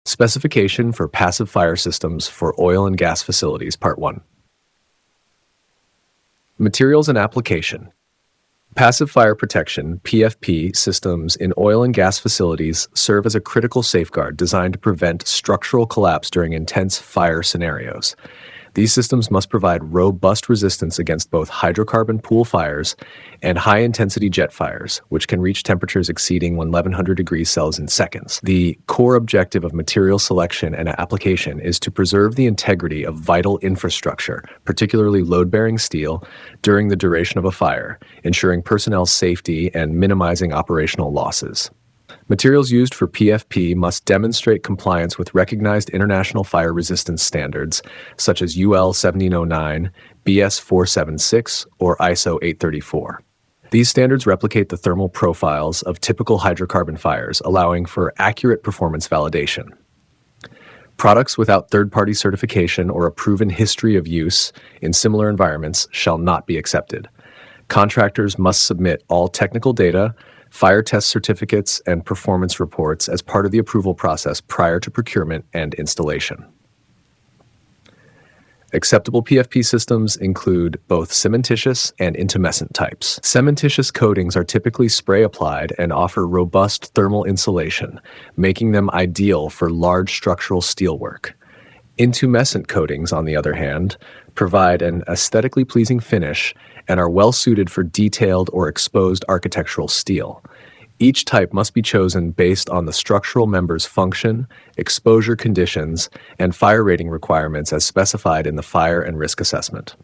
Specification for passive fire systems for oil and gas facilities, Part 1. Materials and application. Passive fire protection, PFP, systems in oil and gas facilities serve as a critical safeguard designed to prevent structural collapse during intense fire scenarios. These systems must provide robust resistance against both hydrocarbon pool fires and high-intensity jet fires, which can reach temperatures exceeding 1100 degrees Celsius in seconds. The core objective of material selection and application is to preserve the integrity of vital infrastructure, particularly load-bearing steel, during the duration of a fire, ensuring personnel safety and minimizing operational losses. Materials used for PFP must demonstrate compliance with recognized international fire resistance standards such as UL 1709, BS 476, or ISO 834. These standards replicate the thermal profiles of typical hydrocarbon fires, allowing for accurate performance validation. Products without third-party certification or a proven history of use in similar environments shall not be accepted. Contractors must submit all technical data, fire test certificates, and performance reports as part of the approval process prior to procurement and installation. Acceptable PFP systems include both cementitious and intumescent types. Cementitious coatings are typically spray-applied and offer robust thermal insulation, making them ideal for large structural steelwork. Intumescent coatings, on the other hand, provide an aesthetically pleasing finish and are well suited for detailed or exposed architectural steel. Each type must be chosen based on the structural member's function, exposure conditions, and fire rating requirements as specified in the fire and risk assessment.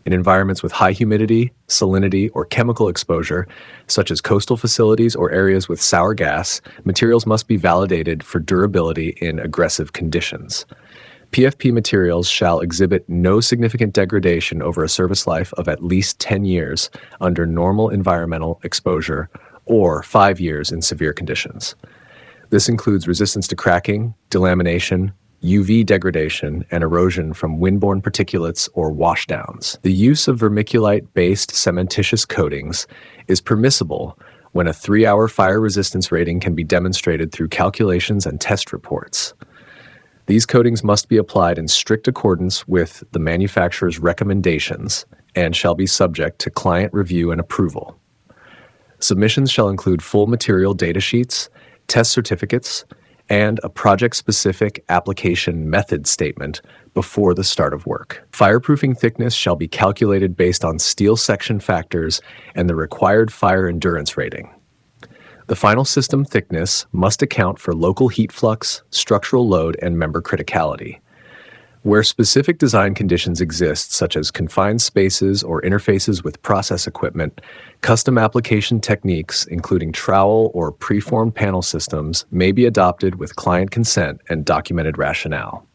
In environments with high humidity, salinity, or chemical exposure, such as coastal facilities or areas with sour gas, materials must be validated for durability in aggressive conditions. PFP materials shall exhibit no significant degradation over a service life of at least 10 years under normal environmental exposure or 5 years in severe conditions. This includes resistance to cracking, delamination, UV degradation, and erosion from windborne particulates or washdowns. The use of vermiculite-based cementitious coatings is permissible when a 3-hour fire resistance rating can be demonstrated through calculations and test reports. These coatings must be applied in strict accordance with the manufacturer's recommendations and shall be subject to client review and approval. Submissions shall include full material data sheets, test certificates, and a project-specific application method statement before the start of work. Fireproofing thickness shall be calculated based on steel section factors and the required fire endurance rating. The final system thickness must account for local heat flux, structural load, and member criticality. Where specific design conditions exist, such as confined spaces or interfaces with process equipment, custom application techniques, including trowel or preformed panel systems, may be adopted with client consent and documented rationale.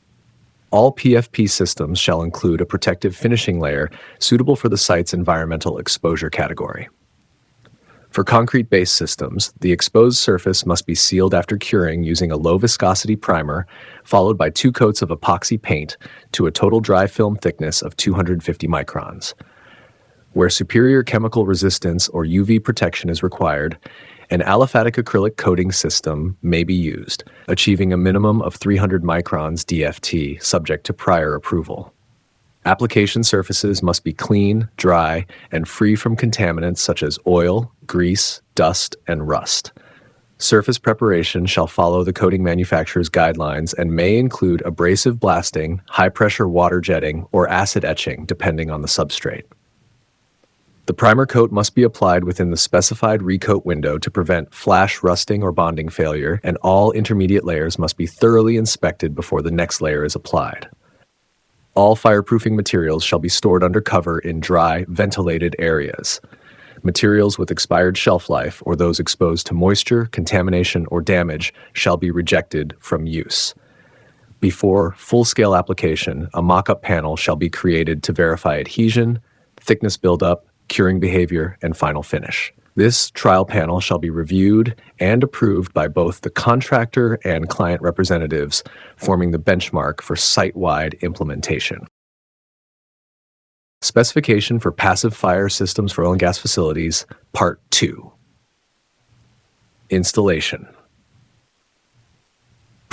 All PFP systems shall include a protective finishing layer suitable for the site's environmental exposure category. For concrete-based systems, the exposed surface must be sealed after curing using a low-viscosity primer, followed by 2 coats of epoxy paint to a total dry film thickness of 250 microns. Where superior chemical resistance or UV protection is required, an aliphatic acrylic coating system may be used, achieving a minimum of 300 microns DFT, subject to prior approval. Application surfaces must be clean, dry, and free from contaminants such as oil, grease, dust, and rust. Surface preparation shall follow the coating manufacturer's guidelines and may include abrasive blasting, high-pressure water jetting, or acid etching, depending on the substrate. The primer coat must be applied within the specified recoat window to prevent flash rusting or bonding failure, and all intermediate layers must be thoroughly inspected before the next layer is applied. All fireproofing materials shall be stored under cover in dry, ventilated areas. Materials with expired shelf life or those exposed to moisture, contamination, or damage shall be rejected from use. Before full-scale application, a mock-up panel shall be created to verify adhesion, thickness buildup, curing behavior, and final finish. This trial panel shall be reviewed and approved by both the contractor and client representatives, forming the benchmark for site-wide implementation. Specification for passive fire systems for oil and gas facilities, Part 2. Installation.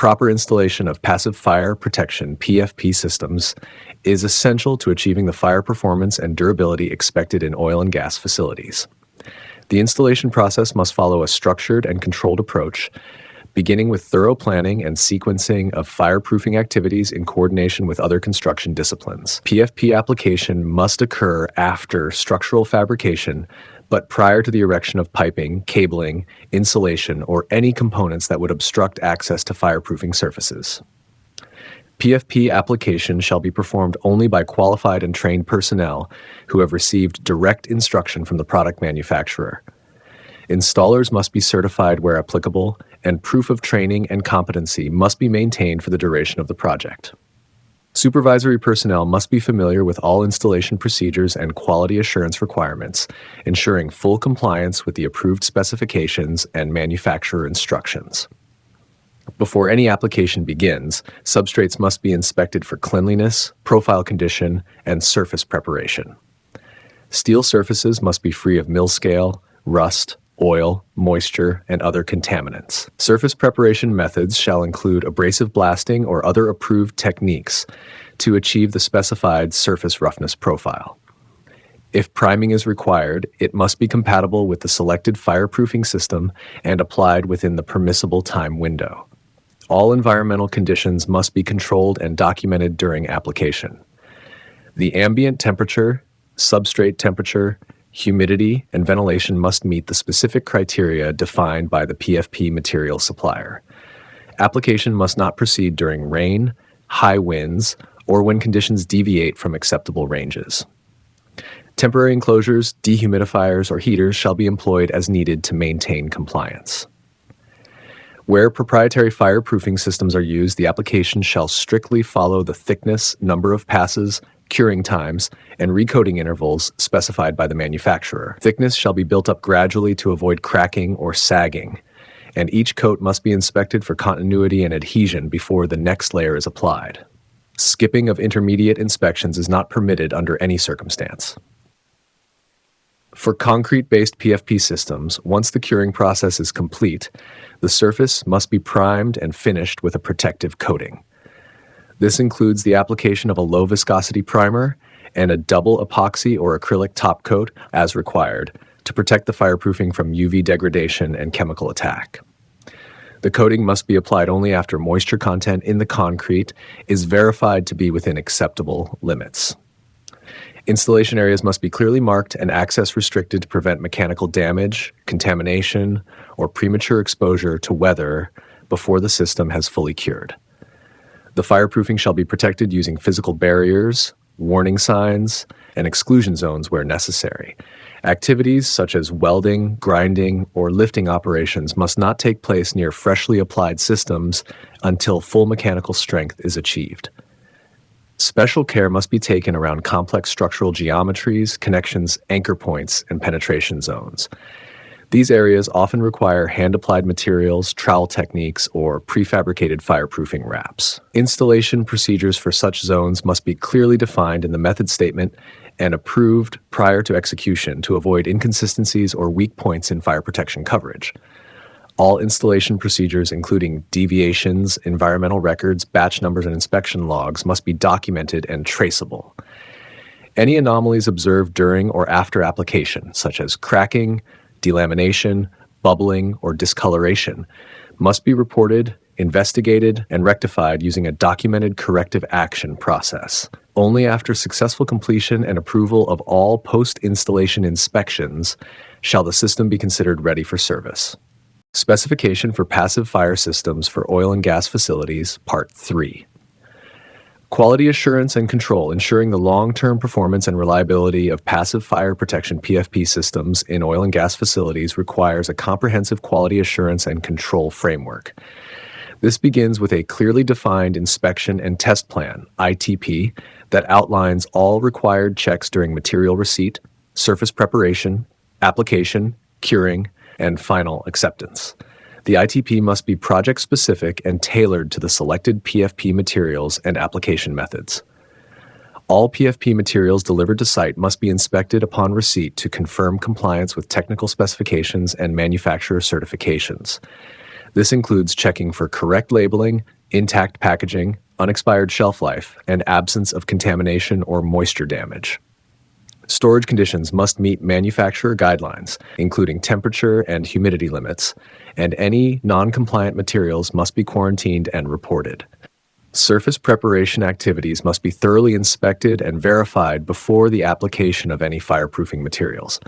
Proper installation of passive fire protection (PFP) systems is essential to achieving the fire performance and durability expected in oil and gas facilities. The installation process must follow a structured and controlled approach, beginning with thorough planning and sequencing of fireproofing activities in coordination with other construction disciplines. PFP application must occur after structural fabrication, but prior to the erection of piping, cabling, insulation, or any components that would obstruct access to fireproofing surfaces. PFP application shall be performed only by qualified and trained personnel who have received direct instruction from the product manufacturer. Installers must be certified where applicable, and proof of training and competency must be maintained for the duration of the project. Supervisory personnel must be familiar with all installation procedures and quality assurance requirements, ensuring full compliance with the approved specifications and manufacturer instructions. Before any application begins, substrates must be inspected for cleanliness, profile condition, and surface preparation. Steel surfaces must be free of mill scale, rust, oil, moisture, and other contaminants. Surface preparation methods shall include abrasive blasting or other approved techniques to achieve the specified surface roughness profile. If priming is required, it must be compatible with the selected fireproofing system and applied within the permissible time window. All environmental conditions must be controlled and documented during application. The ambient temperature, substrate temperature, humidity, and ventilation must meet the specific criteria defined by the PFP material supplier. Application must not proceed during rain, high winds, or when conditions deviate from acceptable ranges. Temporary enclosures, dehumidifiers, or heaters shall be employed as needed to maintain compliance. Where proprietary fireproofing systems are used, the application shall strictly follow the thickness, number of passes, curing times, and recoating intervals specified by the manufacturer. Thickness shall be built up gradually to avoid cracking or sagging, and each coat must be inspected for continuity and adhesion before the next layer is applied. Skipping of intermediate inspections is not permitted under any circumstance. For concrete-based PFP systems, once the curing process is complete, the surface must be primed and finished with a protective coating. This includes the application of a low-viscosity primer and a double epoxy or acrylic top coat as required to protect the fireproofing from UV degradation and chemical attack. The coating must be applied only after moisture content in the concrete is verified to be within acceptable limits. Installation areas must be clearly marked and access restricted to prevent mechanical damage, contamination, or premature exposure to weather before the system has fully cured. The fireproofing shall be protected using physical barriers, warning signs, and exclusion zones where necessary. Activities such as welding, grinding, or lifting operations must not take place near freshly applied systems until full mechanical strength is achieved. Special care must be taken around complex structural geometries, connections, anchor points, and penetration zones. These areas often require hand-applied materials, trowel techniques, or prefabricated fireproofing wraps. Installation procedures for such zones must be clearly defined in the method statement and approved prior to execution to avoid inconsistencies or weak points in fire protection coverage. All installation procedures, including deviations, environmental records, batch numbers, and inspection logs, must be documented and traceable. Any anomalies observed during or after application, such as cracking, delamination, bubbling, or discoloration, must be reported, investigated, and rectified using a documented corrective action process. Only after successful completion and approval of all post-installation inspections shall the system be considered ready for service. Specification for passive fire systems for oil and gas facilities, Part 3. Quality assurance and control, ensuring the long-term performance and reliability of passive fire protection PFP systems in oil and gas facilities requires a comprehensive quality assurance and control framework. This begins with a clearly defined inspection and test plan, ITP, that outlines all required checks during material receipt, surface preparation, application, curing, and final acceptance. The ITP must be project-specific and tailored to the selected PFP materials and application methods. All PFP materials delivered to site must be inspected upon receipt to confirm compliance with technical specifications and manufacturer certifications. This includes checking for correct labeling, intact packaging, unexpired shelf life, and absence of contamination or moisture damage. Storage conditions must meet manufacturer guidelines, including temperature and humidity limits, and any non-compliant materials must be quarantined and reported. Surface preparation activities must be thoroughly inspected and verified before the application of any fireproofing materials.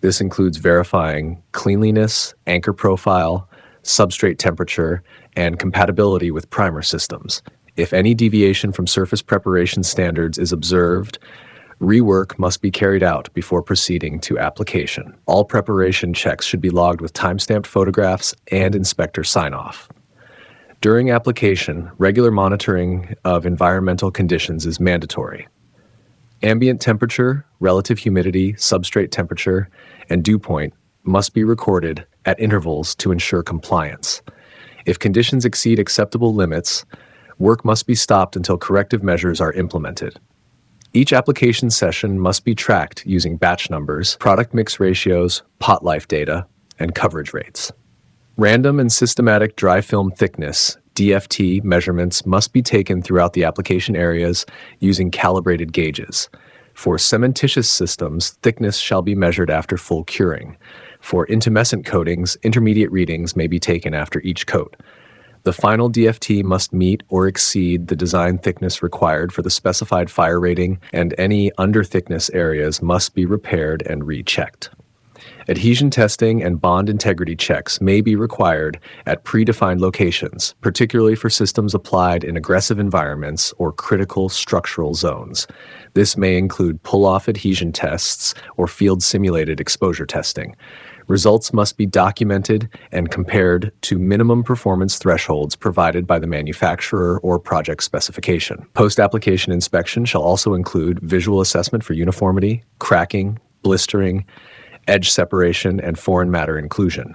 This includes verifying cleanliness, anchor profile, substrate temperature, and compatibility with primer systems. If any deviation from surface preparation standards is observed, rework must be carried out before proceeding to application. All preparation checks should be logged with timestamped photographs and inspector sign-off. During application, regular monitoring of environmental conditions is mandatory. Ambient temperature, relative humidity, substrate temperature, and dew point must be recorded at intervals to ensure compliance. If conditions exceed acceptable limits, work must be stopped until corrective measures are implemented. Each application session must be tracked using batch numbers, product mix ratios, pot life data, and coverage rates. Random and systematic dry film thickness (DFT) measurements must be taken throughout the application areas using calibrated gauges. For cementitious systems, thickness shall be measured after full curing. For intumescent coatings, intermediate readings may be taken after each coat. The final DFT must meet or exceed the design thickness required for the specified fire rating, and any under-thickness areas must be repaired and rechecked. Adhesion testing and bond integrity checks may be required at predefined locations, particularly for systems applied in aggressive environments or critical structural zones. This may include pull-off adhesion tests or field-simulated exposure testing. Results must be documented and compared to minimum performance thresholds provided by the manufacturer or project specification. Post-application inspection shall also include visual assessment for uniformity, cracking, blistering, edge separation, and foreign matter inclusion.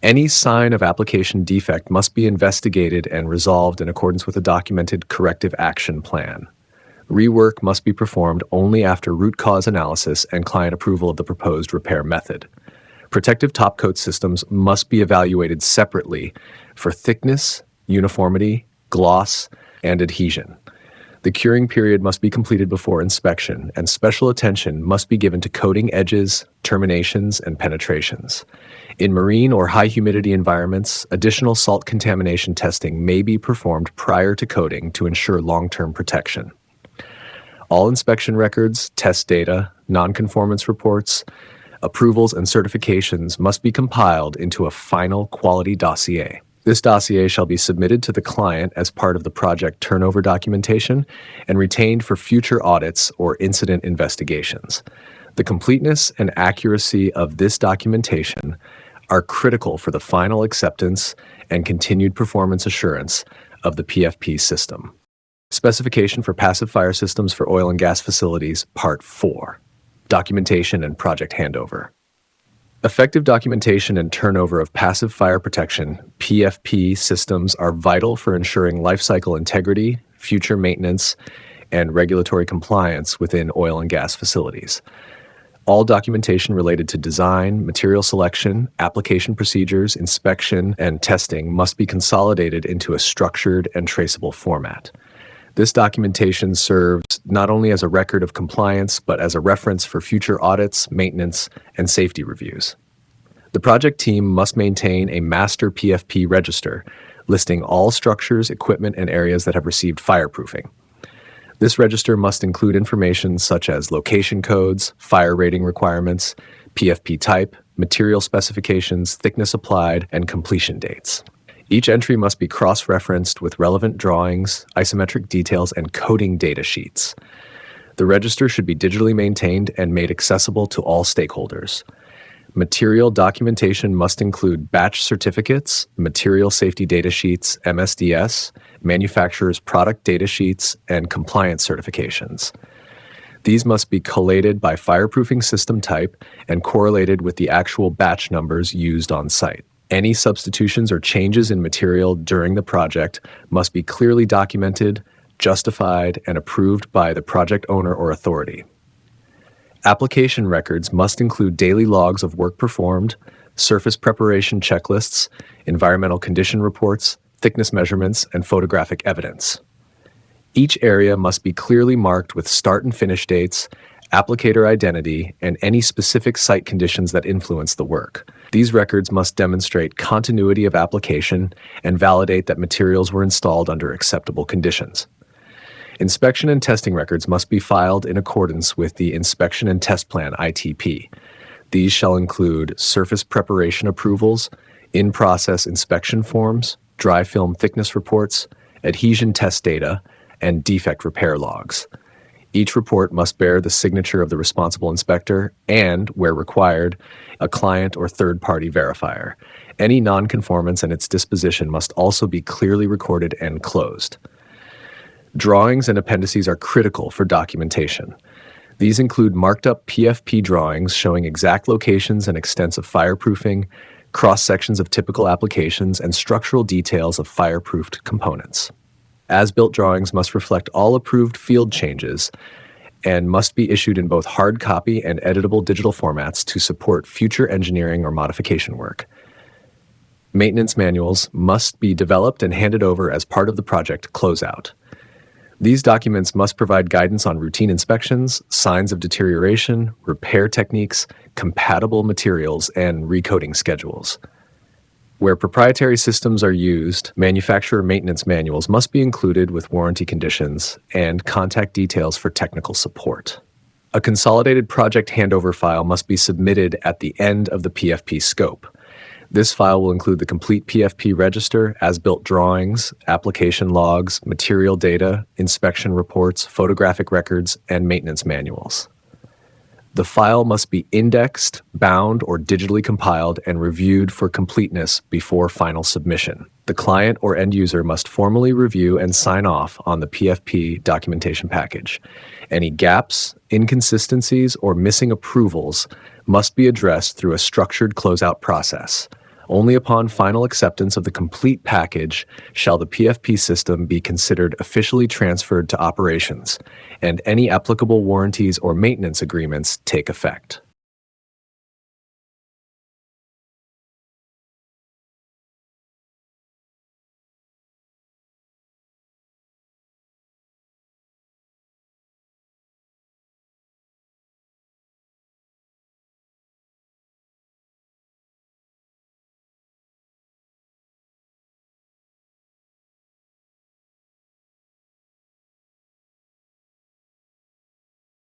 Any sign of application defect must be investigated and resolved in accordance with a documented corrective action plan. Rework must be performed only after root cause analysis and client approval of the proposed repair method. Protective topcoat systems must be evaluated separately for thickness, uniformity, gloss, and adhesion. The curing period must be completed before inspection, and special attention must be given to coating edges, terminations, and penetrations. In marine or high humidity environments, additional salt contamination testing may be performed prior to coating to ensure long-term protection. All inspection records, test data, non-conformance reports, approvals, and certifications must be compiled into a final quality dossier. This dossier shall be submitted to the client as part of the project turnover documentation and retained for future audits or incident investigations. The completeness and accuracy of this documentation are critical for the final acceptance and continued performance assurance of the PFP system. Specification for passive fire systems for oil and gas facilities, Part 4. Documentation and project handover. Effective documentation and turnover of passive fire protection (PFP) systems are vital for ensuring lifecycle integrity, future maintenance, and regulatory compliance within oil and gas facilities. All documentation related to design, material selection, application procedures, inspection, and testing must be consolidated into a structured and traceable format. This documentation serves not only as a record of compliance, but as a reference for future audits, maintenance, and safety reviews. The project team must maintain a master PFP register, listing all structures, equipment, and areas that have received fireproofing. This register must include information such as location codes, fire rating requirements, PFP type, material specifications, thickness applied, and completion dates. Each entry must be cross-referenced with relevant drawings, isometric details, and coding data sheets. The register should be digitally maintained and made accessible to all stakeholders. Material documentation must include batch certificates, material safety data sheets, MSDS, manufacturer's product data sheets, and compliance certifications. These must be collated by fireproofing system type and correlated with the actual batch numbers used on site. Any substitutions or changes in material during the project must be clearly documented, justified, and approved by the project owner or authority. Application records must include daily logs of work performed, surface preparation checklists, environmental condition reports, thickness measurements, and photographic evidence. Each area must be clearly marked with start and finish dates, applicator identity, and any specific site conditions that influence the work. These records must demonstrate continuity of application and validate that materials were installed under acceptable conditions. Inspection and testing records must be filed in accordance with the Inspection and Test Plan (ITP). These shall include surface preparation approvals, in-process inspection forms, dry film thickness reports, adhesion test data, and defect repair logs. Each report must bear the signature of the responsible inspector and, where required, a client or third-party verifier. Any nonconformance and its disposition must also be clearly recorded and closed. Drawings and appendices are critical for documentation. These include marked-up PFP drawings showing exact locations and extents of fireproofing, cross-sections of typical applications, and structural details of fireproofed components. As-built drawings must reflect all approved field changes and must be issued in both hard copy and editable digital formats to support future engineering or modification work. Maintenance manuals must be developed and handed over as part of the project closeout. These documents must provide guidance on routine inspections, signs of deterioration, repair techniques, compatible materials, and recoating schedules. Where proprietary systems are used, manufacturer maintenance manuals must be included with warranty conditions and contact details for technical support. A consolidated project handover file must be submitted at the end of the PFP scope. This file will include the complete PFP register, as-built drawings, application logs, material data, inspection reports, photographic records, and maintenance manuals. The file must be indexed, bound, or digitally compiled and reviewed for completeness before final submission. The client or end user must formally review and sign off on the PFP documentation package. Any gaps, inconsistencies, or missing approvals must be addressed through a structured closeout process. Only upon final acceptance of the complete package shall the PFP system be considered officially transferred to operations, and any applicable warranties or maintenance agreements take effect.